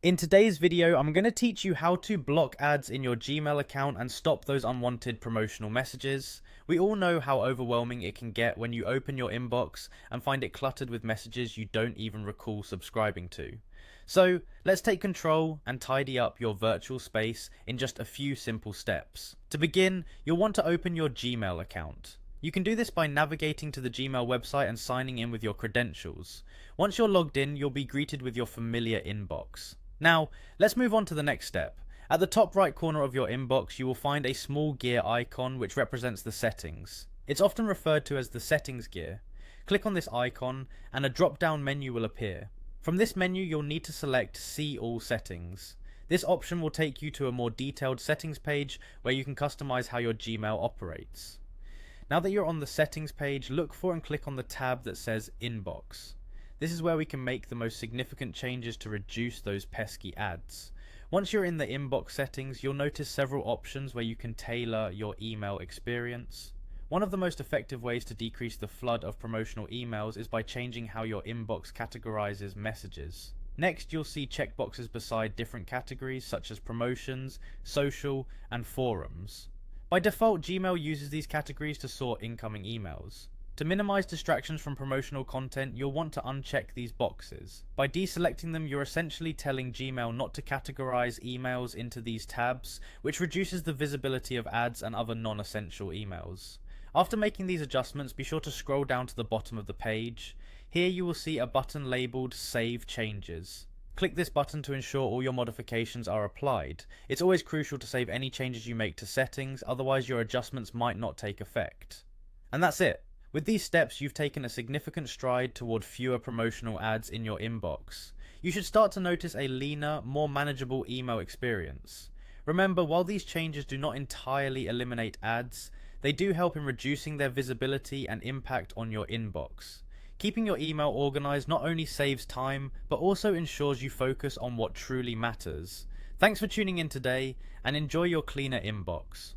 In today's video, I'm going to teach you how to block ads in your Gmail account and stop those unwanted promotional messages. We all know how overwhelming it can get when you open your inbox and find it cluttered with messages you don't even recall subscribing to. So let's take control and tidy up your virtual space in just a few simple steps. To begin, you'll want to open your Gmail account. You can do this by navigating to the Gmail website and signing in with your credentials. Once you're logged in, you'll be greeted with your familiar inbox. Now, let's move on to the next step. At the top right corner of your inbox, you will find a small gear icon which represents the settings. It's often referred to as the settings gear. Click on this icon and a drop-down menu will appear. From this menu, you'll need to select See All Settings. This option will take you to a more detailed settings page where you can customize how your Gmail operates. Now that you're on the settings page, look for and click on the tab that says Inbox. This is where we can make the most significant changes to reduce those pesky ads. Once you're in the inbox settings, you'll notice several options where you can tailor your email experience. One of the most effective ways to decrease the flood of promotional emails is by changing how your inbox categorizes messages. Next, you'll see checkboxes beside different categories such as promotions, social, and forums. By default, Gmail uses these categories to sort incoming emails. To minimize distractions from promotional content, you'll want to uncheck these boxes. By deselecting them, you're essentially telling Gmail not to categorize emails into these tabs, which reduces the visibility of ads and other non-essential emails. After making these adjustments, be sure to scroll down to the bottom of the page. Here you will see a button labeled Save Changes. Click this button to ensure all your modifications are applied. It's always crucial to save any changes you make to settings, otherwise your adjustments might not take effect. And that's it. With these steps, you've taken a significant stride toward fewer promotional ads in your inbox. You should start to notice a leaner, more manageable email experience. Remember, while these changes do not entirely eliminate ads, they do help in reducing their visibility and impact on your inbox. Keeping your email organized not only saves time, but also ensures you focus on what truly matters. Thanks for tuning in today, and enjoy your cleaner inbox.